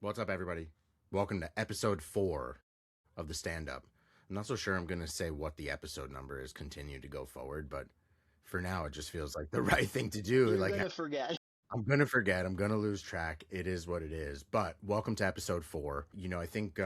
What's up, everybody? Welcome to episode 4 of the stand up. I'm not so sure I'm going to say what the episode number is continue to go forward, but for now, it just feels like the right thing to do. You're gonna forget. I'm going to forget. I'm going to lose track. It is what it is. But welcome to episode 4. I think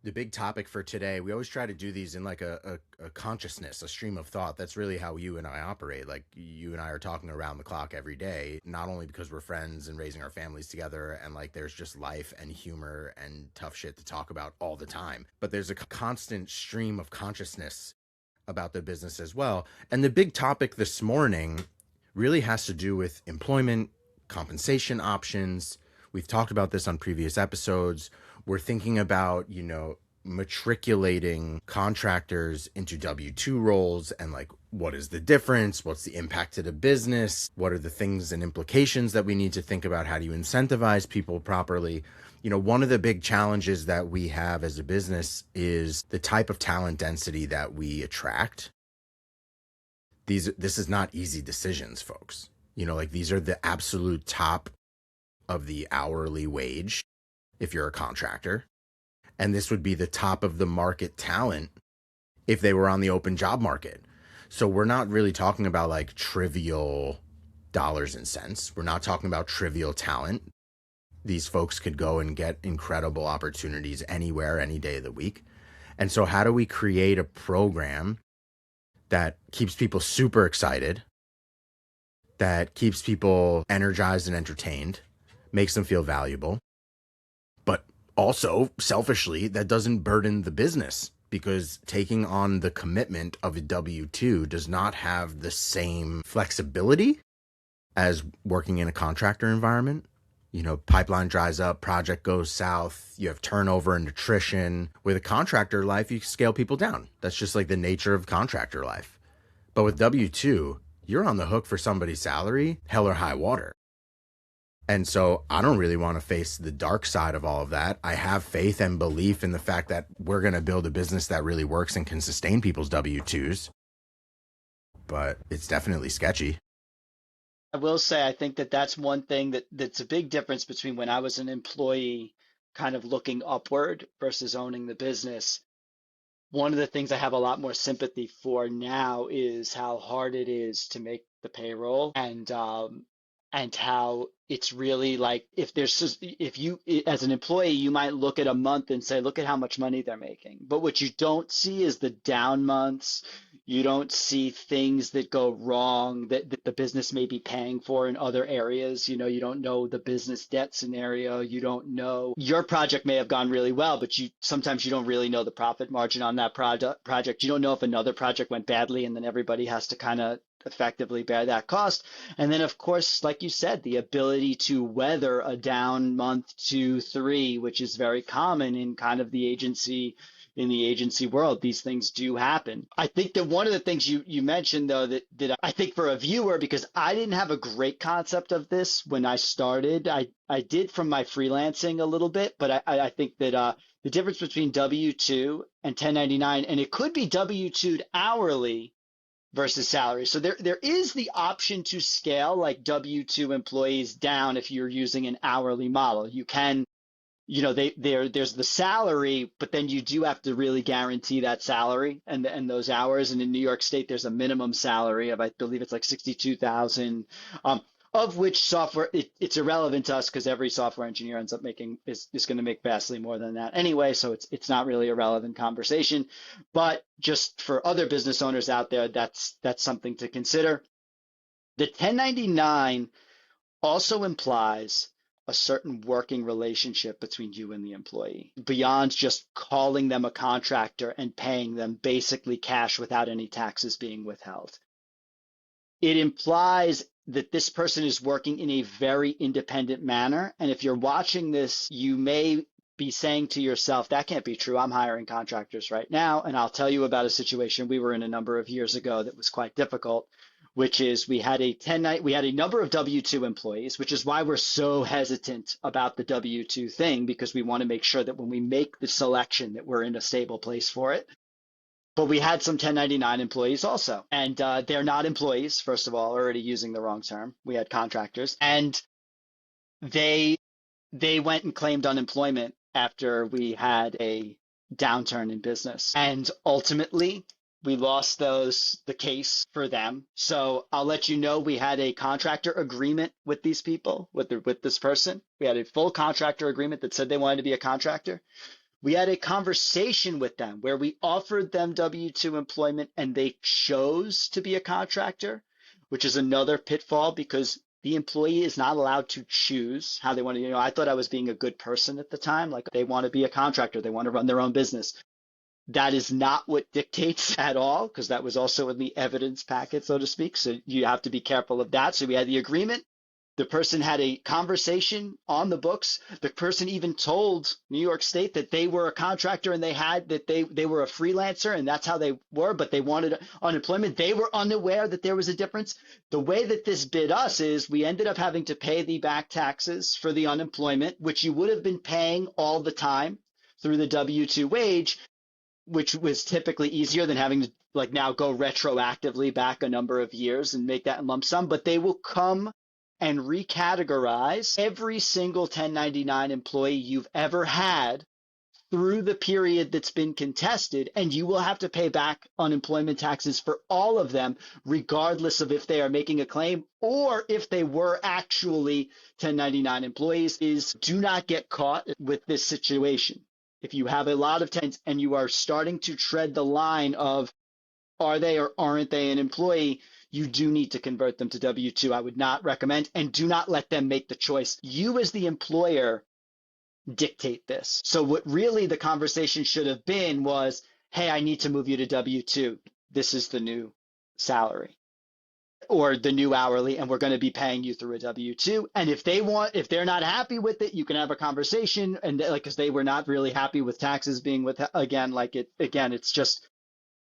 the big topic for today, we always try to do these in like a consciousness, a stream of thought. That's really how you and I operate. Like you and I are talking around the clock every day, not only because we're friends and raising our families together and like there's just life and humor and tough shit to talk about all the time, but there's a constant stream of consciousness about the business as well. And the big topic this morning really has to do with employment, compensation options. We've talked about this on previous episodes. We're thinking about, matriculating contractors into W-2 roles and like, what is the difference? What's the impact to the business? What are the things and implications that we need to think about? How do you incentivize people properly? One of the big challenges that we have as a business is the type of talent density that we attract. This is not easy decisions, folks. These are the absolute top of the hourly wage if you're a contractor. And this would be the top of the market talent if they were on the open job market. So we're not really talking about like trivial dollars and cents. We're not talking about trivial talent. These folks could go and get incredible opportunities anywhere, any day of the week. And so how do we create a program that keeps people super excited, that keeps people energized and entertained, makes them feel valuable, but also selfishly that doesn't burden the business, because taking on the commitment of a W-2 does not have the same flexibility as working in a contractor environment. Pipeline dries up, project goes south, you have turnover and attrition. With a contractor life, you scale people down. That's just like the nature of contractor life. But with W-2, you're on the hook for somebody's salary, hell or high water. And so I don't really want to face the dark side of all of that. I have faith and belief in the fact that we're going to build a business that really works and can sustain people's W-2s. But it's definitely sketchy. I will say, I think that that's one thing that's a big difference between when I was an employee kind of looking upward versus owning the business. One of the things I have a lot more sympathy for now is how hard it is to make the payroll, and how it's really like, if you as an employee, you might look at a month and say, look at how much money they're making. But what you don't see is the down months. You don't see things that go wrong that the business may be paying for in other areas. You don't know the business debt scenario. You don't know, your project may have gone really well, but sometimes you don't really know the profit margin on that project. You don't know if another project went badly and then everybody has to kind of effectively bear that cost. And then, of course, like you said, the ability to weather a down month, 2, 3, which is very common in kind of the agency world. These things do happen. I think that one of the things you mentioned, though, that I think for a viewer, because I didn't have a great concept of this when I started, I did from my freelancing a little bit, but I think that the difference between W-2 and 1099, and it could be W-2'd hourly versus salary. So there is the option to scale like W-2 employees down if you're using an hourly model. You can, there's the salary, but then you do have to really guarantee that salary and those hours. And in New York State, there's a minimum salary of, I believe it's like 62,000. Of which software, it's irrelevant to us because every software engineer ends up is going to make vastly more than that anyway. So it's not really a relevant conversation. But just for other business owners out there, that's something to consider. The 1099 also implies a certain working relationship between you and the employee, beyond just calling them a contractor and paying them basically cash without any taxes being withheld. It implies that this person is working in a very independent manner. And if you're watching this, you may be saying to yourself, that can't be true. I'm hiring contractors right now. And I'll tell you about a situation we were in a number of years ago that was quite difficult, which is we had a number of W-2 employees, which is why we're so hesitant about the W-2 thing, because we want to make sure that when we make the selection that we're in a stable place for it. But we had some 1099 employees also, and they're not employees, first of all, already using the wrong term. We had contractors, and they they went and claimed unemployment after we had a downturn in business. And ultimately, we lost the case for them. So I'll let you know we had a contractor agreement with these people, with this person. We had a full contractor agreement that said they wanted to be a contractor. We had a conversation with them where we offered them W-2 employment and they chose to be a contractor, which is another pitfall because the employee is not allowed to choose how they want to. I thought I was being a good person at the time. Like they want to be a contractor, they want to run their own business. That is not what dictates at all, because that was also in the evidence packet, so to speak. So you have to be careful of that. So we had the agreement. The person had a conversation on the books. The person even told New York State that they were a contractor and they were a freelancer and that's how they were, but they wanted unemployment. They were unaware that there was a difference. The way that this bit us is we ended up having to pay the back taxes for the unemployment, which you would have been paying all the time through the W-2 wage, which was typically easier than having to like now go retroactively back a number of years and make that in lump sum. But they will come and recategorize every single 1099 employee you've ever had through the period that's been contested, and you will have to pay back unemployment taxes for all of them, regardless of if they are making a claim or if they were actually 1099 employees. Is do not get caught with this situation. If you have a lot of tens and you are starting to tread the line of are they or aren't they an employee, you do need to convert them to W-2. I would not recommend, and do not let them make the choice. You as the employer dictate this. So what really the conversation should have been was, hey, I need to move you to W-2. This is the new salary or the new hourly, and we're going to be paying you through a W-2. And if they're not happy with it, you can have a conversation, and like, because they were not really happy with taxes being with, again, it's just,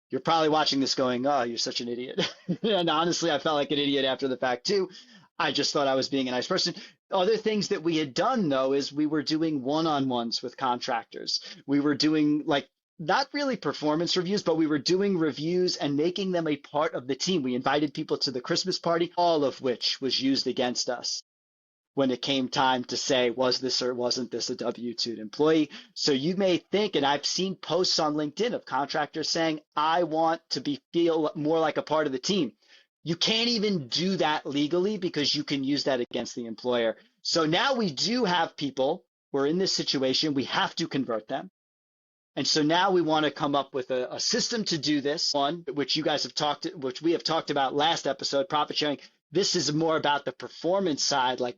you're probably watching this going, oh, you're such an idiot. And honestly, I felt like an idiot after the fact too. I just thought I was being a nice person. Other things that we had done though is we were doing one-on-ones with contractors. We were doing like not really performance reviews, but we were doing reviews and making them a part of the team. We invited people to the Christmas party, all of which was used against us when it came time to say, was this or wasn't this a W-2 employee? So you may think, and I've seen posts on LinkedIn of contractors saying, I want to feel more like a part of the team. You can't even do that legally because you can use that against the employer. So now we do have people, we're in this situation, we have to convert them. And so now we want to come up with a system to do this, one, which we have talked about last episode, profit sharing. This is more about the performance side, like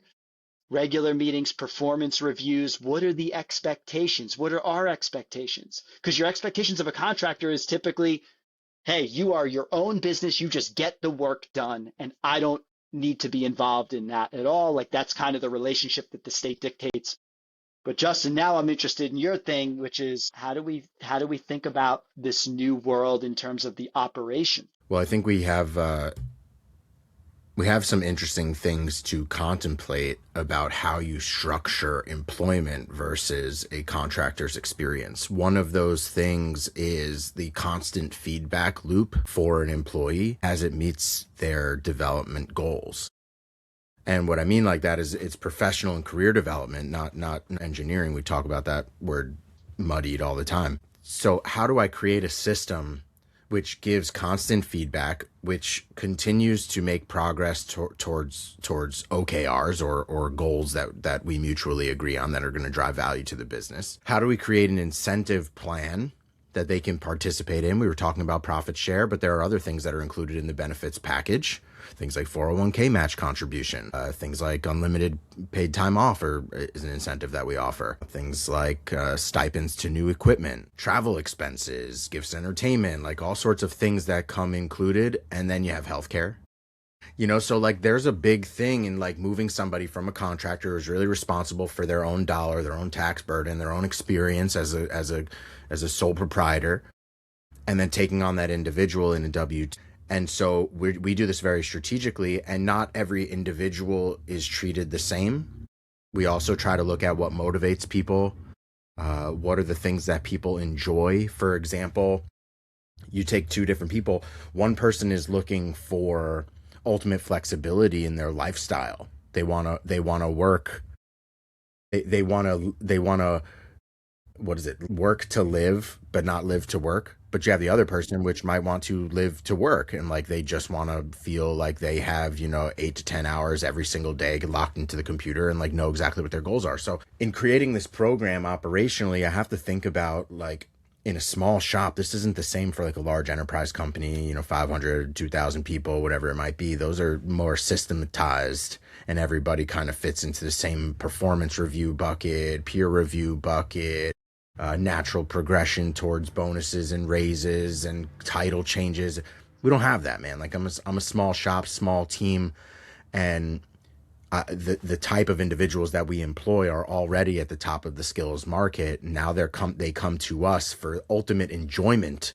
regular meetings, performance reviews. What are the expectations? What are our expectations? Because your expectations of a contractor is typically, hey, you are your own business. You just get the work done. And I don't need to be involved in that at all. Like that's kind of the relationship that the state dictates. But Justin, now I'm interested in your thing, which is how do we think about this new world in terms of the operation? Well, I think we have some interesting things to contemplate about how you structure employment versus a contractor's experience. One of those things is the constant feedback loop for an employee as it meets their development goals. And what I mean like that is it's professional and career development, not engineering. We talk about that word muddied all the time. So how do I create a system which gives constant feedback, which continues to make progress towards OKRs or goals that we mutually agree on that are going to drive value to the business? How do we create an incentive plan that they can participate in? We were talking about profit share, but there are other things that are included in the benefits package. Things like 401k match contribution, things like unlimited paid time off is an incentive that we offer. Things like stipends to new equipment, travel expenses, gifts, entertainment, like all sorts of things that come included. And then you have healthcare. So like there's a big thing in like moving somebody from a contractor who's really responsible for their own dollar, their own tax burden, their own experience as a sole proprietor, and then taking on that individual in a W-2. And so we do this very strategically, and not every individual is treated the same. We also try to look at what motivates people. What are the things that people enjoy? For example, you take two different people. One person is looking for ultimate flexibility in their lifestyle. They want to work They want to what is it, work to live but not live to work. But you have the other person which might want to live to work, and like they just want to feel like they have 8 to 10 hours every single day locked into the computer and like know exactly what their goals are. So in creating this program operationally, I have to think about like, in a small shop, this isn't the same for like a large enterprise company, 500, 2,000 people, whatever it might be. Those are more systematized, and everybody kind of fits into the same performance review bucket, peer review bucket, natural progression towards bonuses and raises and title changes. We don't have that, man. Like I'm a small shop, small team, and the type of individuals that we employ are already at the top of the skills market. Now they come to us for ultimate enjoyment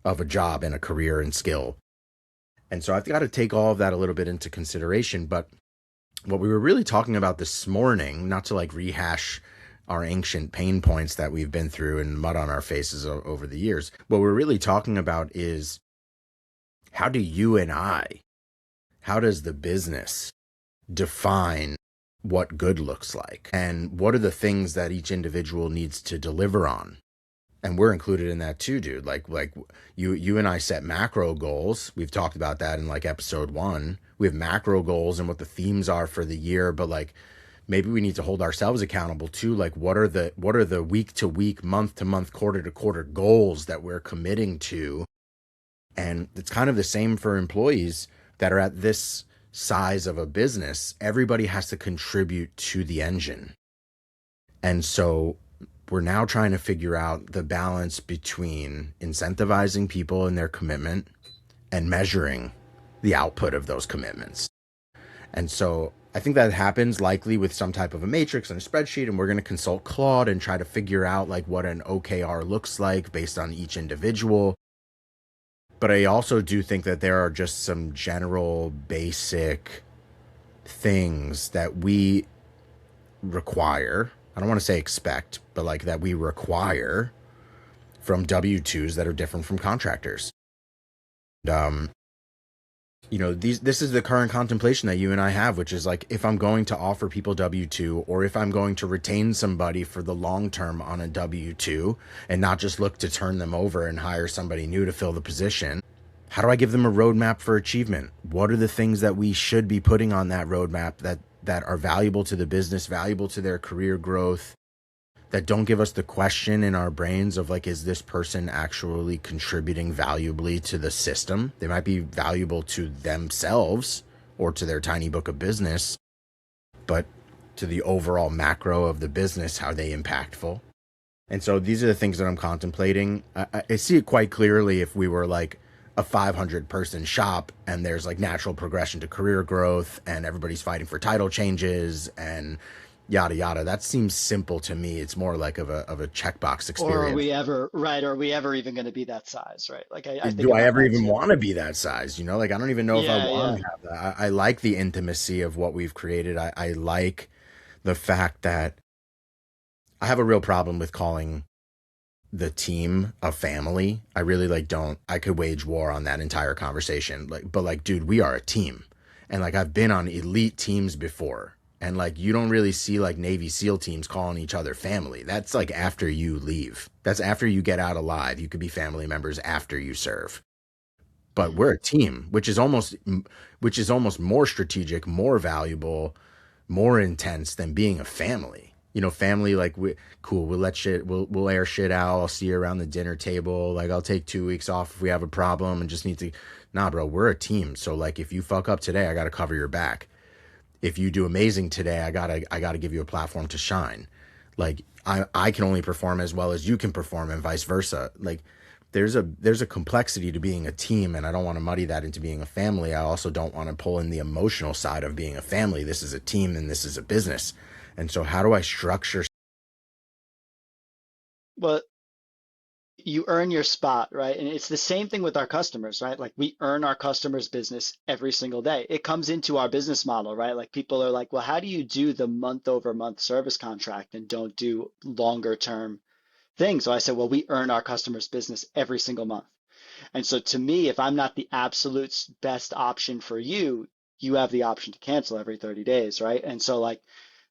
of a job and a career and skill. And so I've got to take all of that a little bit into consideration. But what we were really talking about this morning, not to like rehash our ancient pain points that we've been through and mud on our faces over the years, what we're really talking about is, how do you and how does the business define what good looks like? And what are the things that each individual needs to deliver on? And we're included in that too, dude. Like you and I set macro goals. We've talked about that in like episode 1. We have macro goals and what the themes are for the year, but like maybe we need to hold ourselves accountable too. Like what are the week to week, month to month, quarter to quarter goals that we're committing to? And it's kind of the same for employees that are at this size of a business. Everybody has to contribute to the engine. And so we're now trying to figure out the balance between incentivizing people and their commitment and measuring the output of those commitments. And so I think that happens likely with some type of a matrix and a spreadsheet, and we're going to consult Claude and try to figure out like what an OKR looks like based on each individual. But I also do think that there are just some general basic things that we require. I don't want to say expect, but like that we require from W-2s that are different from contractors. And, this is the current contemplation that you and I have, which is like, if I'm going to offer people W-2, or if I'm going to retain somebody for the long term on a W-2 and not just look to turn them over and hire somebody new to fill the position, how do I give them a roadmap for achievement? What are the things that we should be putting on that roadmap that are valuable to the business, valuable to their career growth, that don't give us the question in our brains of like, is this person actually contributing valuably to the system? They might be valuable to themselves or to their tiny book of business, but to the overall macro of the business, how are they impactful? And so these are the things that I'm contemplating. I see it quite clearly if we were like a 500 person shop and there's like natural progression to career growth and everybody's fighting for title changes and yada yada. That seems simple to me. It's more like of a checkbox Or are experience. we ever, right? Are we ever even going to be that size, right? Like I think Do I about ever that even too. want to be that size? Like I don't even know if I Yeah, want yeah. to have that. I like the intimacy of what we've created. I like the fact that I have a real problem with calling the team a family. I really like don't. I could wage war on that entire conversation. Like, but like, dude, we are a team, and like I've been on elite teams before, and like you don't really see like Navy SEAL teams calling each other family. That's like after you leave. That's after you get out alive. You could be family members after you serve. But Mhm. we're a team, which is almost more strategic, more valuable, more intense than being a family. Family, like, cool. We'll air shit out. I'll see you around the dinner table. Like, I'll take 2 weeks off if we have a problem and just need to. Nah, bro, we're a team. So like, if you fuck up today, I gotta cover your back. If you do amazing today, I gotta give you a platform to shine. Like, I can only perform as well as you can perform, and vice versa. Like, there's a complexity to being a team, and I don't want to muddy that into being a family. I also don't want to pull in the emotional side of being a family. This is a team and this is a business. And so how do I structure? Well, you earn your spot, right? And it's the same thing with our customers, right? Like we earn our customers' business every single day. It comes into our business model, right? Like people are like, well, how do you do the month over month service contract and don't do longer term things? So I said, well, we earn our customers' business every single month. And so to me, if I'm not the absolute best option for you, you have the option to cancel every 30 days, right? And so like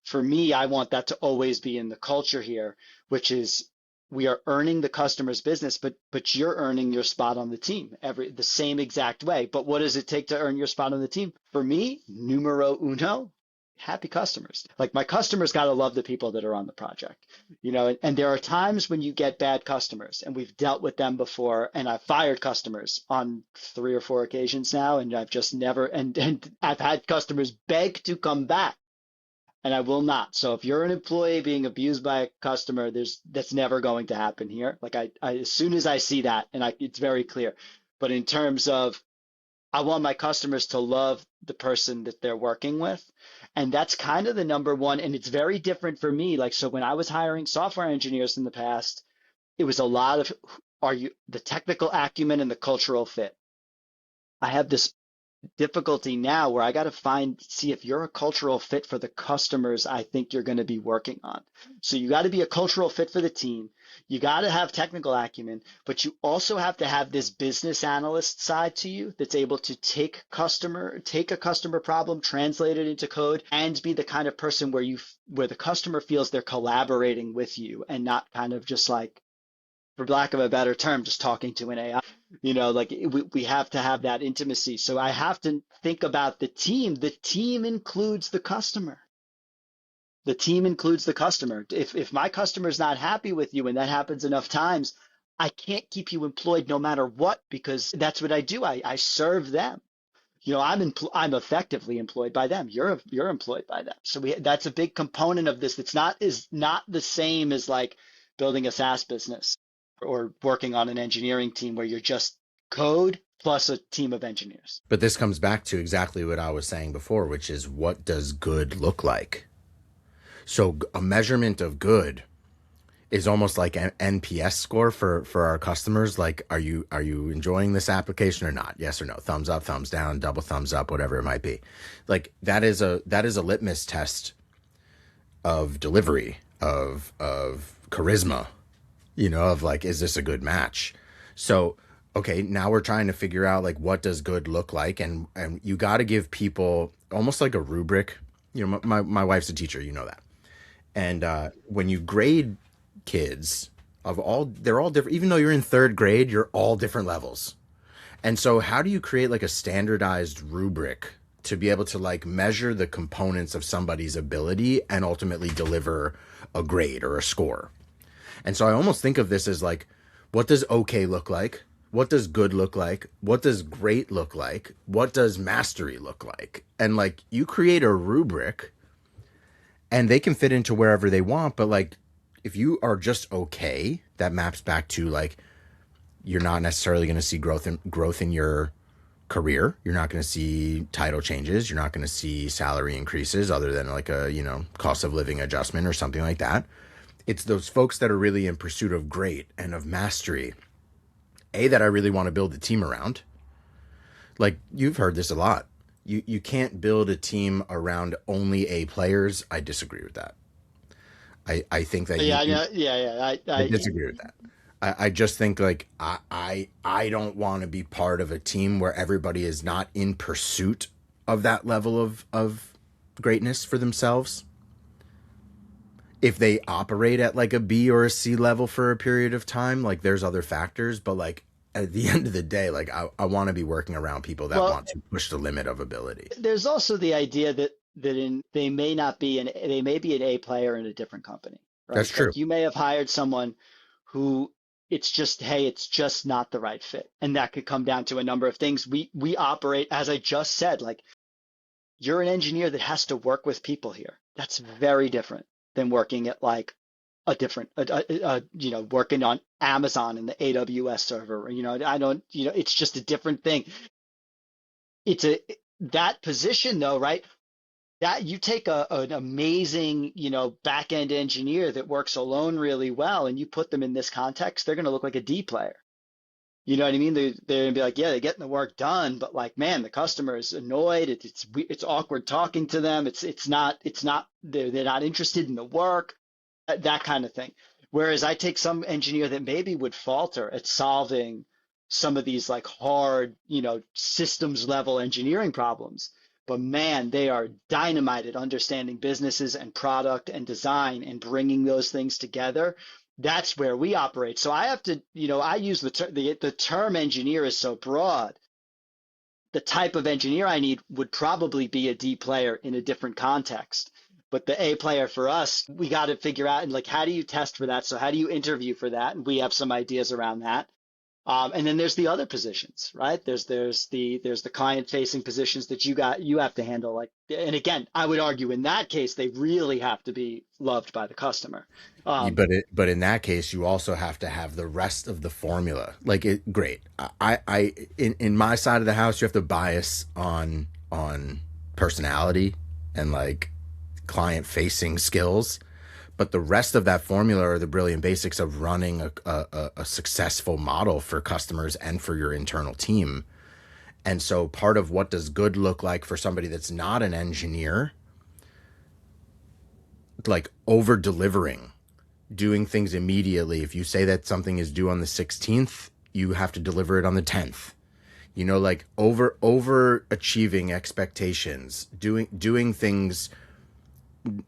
For me, I want that to always be in the culture here, which is we are earning the customer's business, but you're earning your spot on the team the same exact way. But what does it take to earn your spot on the team? For me, numero uno, happy customers. Like my customers got to love the people that are on the project, and there are times when you get bad customers, and we've dealt with them before, and I've fired customers on 3 or 4 occasions now, and I've just never, and I've had customers beg to come back, and I will not. So if you're an employee being abused by a customer, that's never going to happen here. Like as soon as I see that, and it's very clear. But in terms of, I want my customers to love the person that they're working with. And that's kind of the number one. And it's very different for me. Like, so when I was hiring software engineers in the past, it was a lot of, are you the technical acumen and the cultural fit? I have this difficulty now where I got to see if you're a cultural fit for the customers I think you're going to be working on. So you got to be a cultural fit for the team. You got to have technical acumen, but you also have to have this business analyst side to you that's able to take a customer problem, translate it into code, and be the kind of person where the customer feels they're collaborating with you and not kind of just like, for lack of a better term, just talking to an AI. Like we have to have that intimacy. So I have to think about the team. The team includes the customer. The team includes the customer. If my customer's not happy with you, and that happens enough times, I can't keep you employed no matter what, because that's what I do. I serve them. I'm effectively employed by them. You're employed by them. So that's a big component of this. That's not the same as like building a SaaS business or working on an engineering team where you're just code plus a team of engineers. But this comes back to exactly what I was saying before, which is, what does good look like? So a measurement of good is almost like an NPS score for our customers. Like, are you enjoying this application or not? Yes or no? Thumbs up, thumbs down, double thumbs up, whatever it might be. Like that is a litmus test of delivery, of charisma, of like, is this a good match? So, okay, now we're trying to figure out like, what does good look like? And you got to give people almost like a rubric. My wife's a teacher, that. And when you grade kids they're all different. Even though you're in third grade, you're all different levels. And so how do you create like a standardized rubric to be able to like measure the components of somebody's ability and ultimately deliver a grade or a score? And so I almost think of this as like, what does okay look like? What does good look like? What does great look like? What does mastery look like? And like, you create a rubric, and they can fit into wherever they want. But like, if you are just okay, that maps back to like, you're not necessarily going to see growth in your career. You're not going to see title changes. You're not going to see salary increases other than like a, cost of living adjustment or something like that. It's those folks that are really in pursuit of great and of mastery, that I really want to build a team around. Like, you've heard this a lot. You can't build a team around only A players. I disagree with that. I think that I disagree with that. I just think like I don't want to be part of a team where everybody is not in pursuit of that level of greatness for themselves. If they operate at like a B or a C level for a period of time, like there's other factors, but like at the end of the day, like I want to be working around people that want to push the limit of ability. There's also the idea that they may be an A player in a different company. Right? That's true. Like you may have hired someone who it's just not the right fit, and that could come down to a number of things. We operate, as I just said, like you're an engineer that has to work with people here. That's very different than working at like a different, working on Amazon and the AWS server. It's just a different thing. That position though, right? That you take an amazing, back end engineer that works alone really well, and you put them in this context, they're going to look like a D player. You know what I mean? They're going to be like, yeah, they're getting the work done, but like, man, the customer is annoyed. It's awkward talking to them. They're not interested in the work, that kind of thing. Whereas I take some engineer that maybe would falter at solving some of these like hard, systems level engineering problems, but man, they are dynamite at understanding businesses and product and design and bringing those things together. That's where we operate. So I have to, I use the term engineer is so broad. The type of engineer I need would probably be a D player in a different context. But the A player for us, we got to figure out, and like, how do you test for that? So how do you interview for that? And we have some ideas around that. And then there's the other positions, right? There's the client facing positions that you have to handle. Like, and again, I would argue in that case they really have to be loved by the customer. Um, But in that case, you also have to have the rest of the formula. Like it, great. In my side of the house, you have to bias on personality and like client facing skills. But the rest of that formula are the brilliant basics of running a successful model for customers and for your internal team. And so part of what does good look like for somebody that's not an engineer, like over delivering, doing things immediately. If you say that something is due on the 16th, you have to deliver it on the 10th. Like over achieving expectations, doing things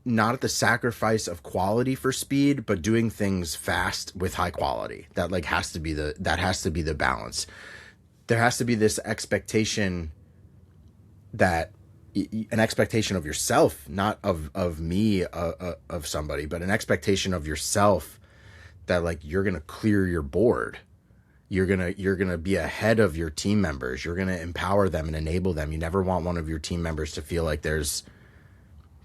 not at the sacrifice of quality for speed, but doing things fast with high quality. That like has to be the balance. There has to be this expectation that an expectation of yourself, not of me, of somebody, but an expectation of yourself that like you're going to clear your board. You're going to be ahead of your team members. You're going to empower them and enable them. You never want one of your team members to feel like there's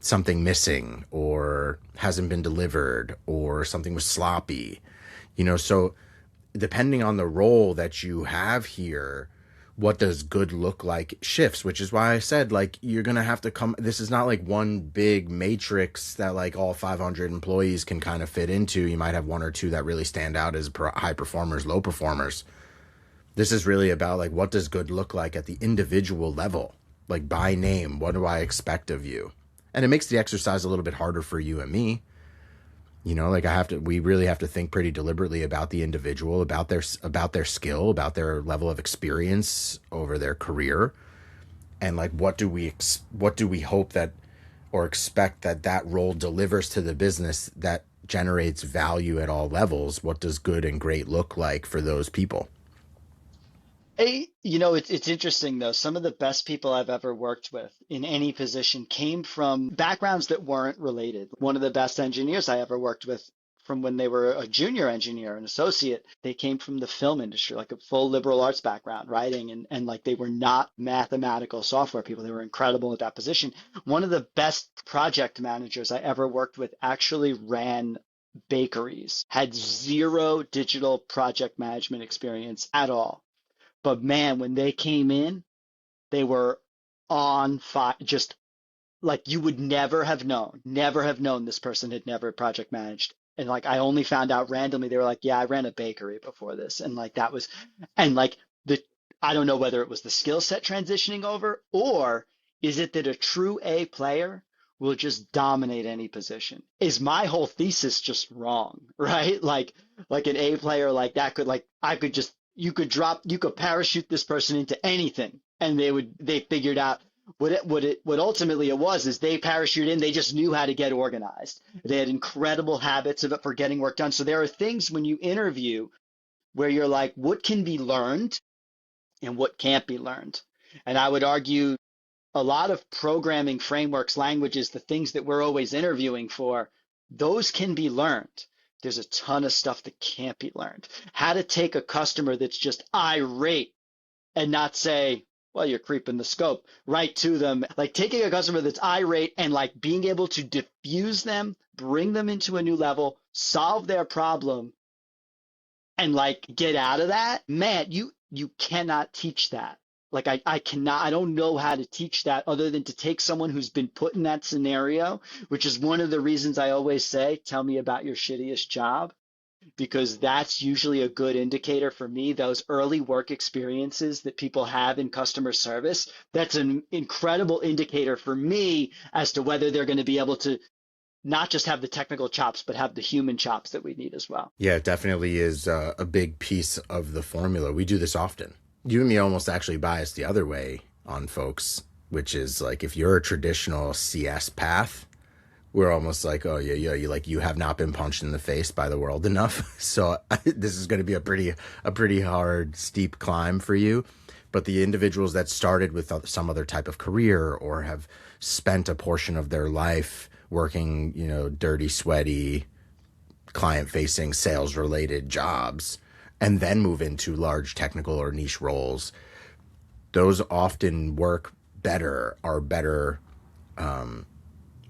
something missing or hasn't been delivered or something was sloppy, so depending on the role that you have here, what does good look like shifts, which is why I said, like, you're going to have to this is not like one big matrix that like all 500 employees can kind of fit into. You might have one or two that really stand out as high performers, low performers. This is really about like, what does good look like at the individual level? Like by name, what do I expect of you? And it makes the exercise a little bit harder for you and me. Like we really have to think pretty deliberately about the individual, about their skill, about their level of experience over their career. And like, what do we hope that, or expect that role delivers to the business that generates value at all levels? What does good and great look like for those people? it's interesting though. Some of the best people I've ever worked with in any position came from backgrounds that weren't related. One of the best engineers I ever worked with from when they were a junior engineer, an associate, they came from the film industry, like a full liberal arts background, writing, and like they were not mathematical software people. They were incredible at that position. One of the best project managers I ever worked with actually ran bakeries, had zero digital project management experience at all, but man, when they came in, they were on fire. Just like you would never have known this person had never project managed. And like I only found out randomly, they were like, yeah, I ran a bakery before this. And like that was, and like the, I don't know whether it was the skill set transitioning over, or is it that a true A player will just dominate any position? Is my whole thesis just wrong, right? Like an A player like that could, like, I could just, you could parachute this person into anything and they figured out what ultimately it was is they parachuted in, they just knew how to get organized. They had incredible habits of it for getting work done. So there are things when you interview where you're like, what can be learned and what can't be learned? And I would argue a lot of programming frameworks, languages, the things that we're always interviewing for, those can be learned. There's a ton of stuff that can't be learned. How to take a customer that's just irate and not say, well, you're creeping the scope, right to them. Like taking a customer that's irate and like being able to diffuse them, bring them into a new level, solve their problem, and like get out of that. Man, you cannot teach that. Like I cannot, I don't know how to teach that other than to take someone who's been put in that scenario, which is one of the reasons I always say, tell me about your shittiest job, because that's usually a good indicator for me. Those early work experiences that people have in customer service, that's an incredible indicator for me as to whether they're going to be able to not just have the technical chops, but have the human chops that we need as well. Yeah, it definitely is a big piece of the formula. We do this often. You and me almost actually bias the other way on folks. which is like if you're a traditional CS path, we're almost like, oh yeah, you have not been punched in the face by the world enough. So this is going to be a pretty hard, steep climb for you. But the individuals that started with some other type of career or have spent a portion of their life working, dirty, sweaty, client-facing, sales-related jobs, and then move into large technical or niche roles, those often are better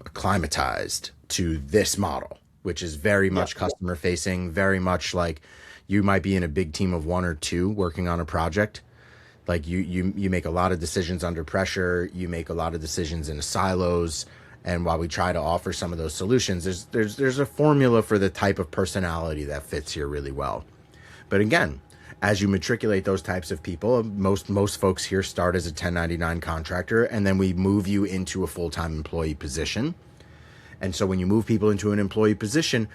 acclimatized to this model, which is very much customer facing, very much like you might be in a big team of one or two working on a project. Like you make a lot of decisions under pressure, you make a lot of decisions in silos. And while we try to offer some of those solutions, there's a formula for the type of personality that fits here really well. But again, as you matriculate those types of people, most folks here start as a 1099 contractor, and then we move you into a full-time employee position. And so when you move people into an employee position,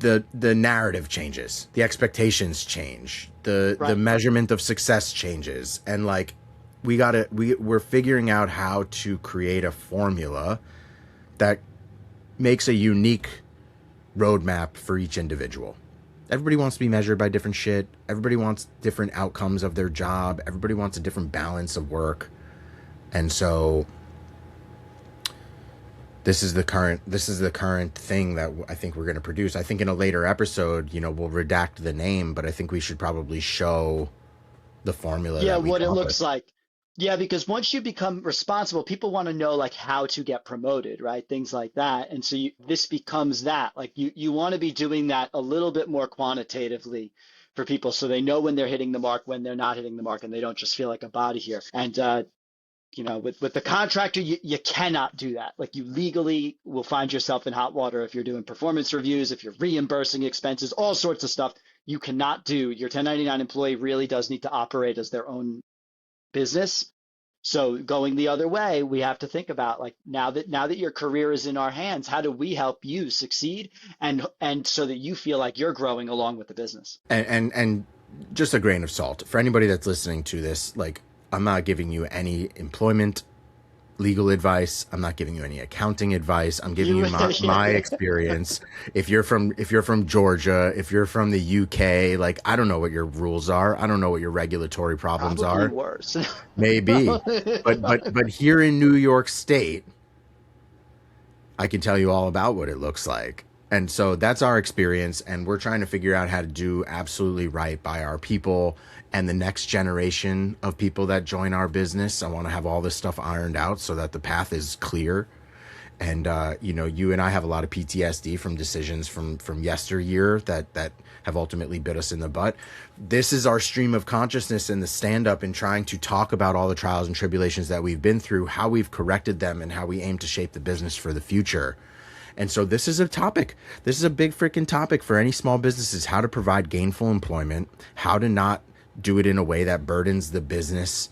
the narrative changes, the expectations change, the measurement of success changes. And like we're figuring out how to create a formula that makes a unique roadmap for each individual. Everybody wants to be measured by different shit. Everybody wants different outcomes of their job. Everybody wants a different balance of work. And so this is the current thing that I think we're going to produce. I think in a later episode, we'll redact the name, but I think we should probably show the formula. Yeah, what it looks like. Yeah, because once you become responsible, people want to know like how to get promoted, right? Things like that. And so this becomes that. Like you want to be doing that a little bit more quantitatively for people so they know when they're hitting the mark, when they're not hitting the mark, and they don't just feel like a body here. And with the contractor, you cannot do that. Like you legally will find yourself in hot water if you're doing performance reviews, if you're reimbursing expenses, all sorts of stuff you cannot do. Your 1099 employee really does need to operate as their own business. So going the other way, we have to think about like now that your career is in our hands, how do we help you succeed and so that you feel like you're growing along with the business? And just a grain of salt for anybody that's listening to this, like I'm not giving you any employment legal advice. I'm not giving you any accounting advice. I'm giving you my experience. If you're from Georgia, if you're from the UK, like I don't know what your rules are. I don't know what your regulatory problems Probably are. Worse. Maybe. But here in New York State, I can tell you all about what it looks like. And so that's our experience, and we're trying to figure out how to do absolutely right by our people and the next generation of people that join our business. I want to have all this stuff ironed out so that the path is clear. And, you and I have a lot of PTSD from decisions from yesteryear that have ultimately bit us in the butt. This is our stream of consciousness in the stand-up and trying to talk about all the trials and tribulations that we've been through, how we've corrected them, and how we aim to shape the business for the future. And so this is a topic. This is a big freaking topic for any small businesses, how to provide gainful employment, how to not do it in a way that burdens the business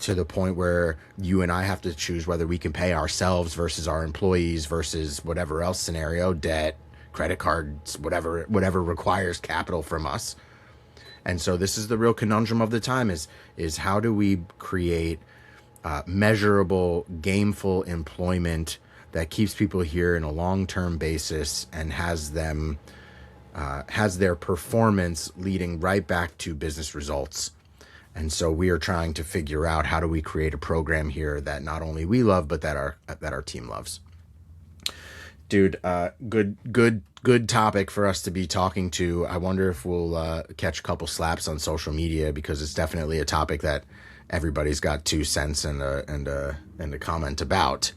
to the point where you and I have to choose whether we can pay ourselves versus our employees versus whatever else scenario, debt, credit cards, whatever requires capital from us. And so this is the real conundrum of the time is how do we create measurable, gameful employment that keeps people here in a long-term basis and has their performance leading right back to business results. And so we are trying to figure out how do we create a program here that not only we love, but that our team loves. Dude, good topic for us to be talking to. I wonder if we'll catch a couple slaps on social media, because it's definitely a topic that everybody's got 2 cents and a comment about.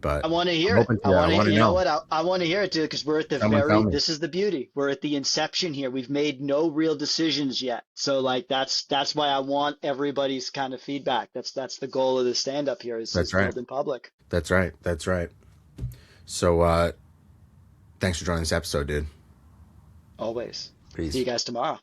But I want to hear it. I want to, you know what? I want to hear it too, because we're at the this is the beauty. We're at the inception here. We've made no real decisions yet. So like, that's why I want everybody's kind of feedback. That's the goal of the stand up here is build in public. That's right. So, thanks for joining this episode, dude. Always. Peace. See you guys tomorrow.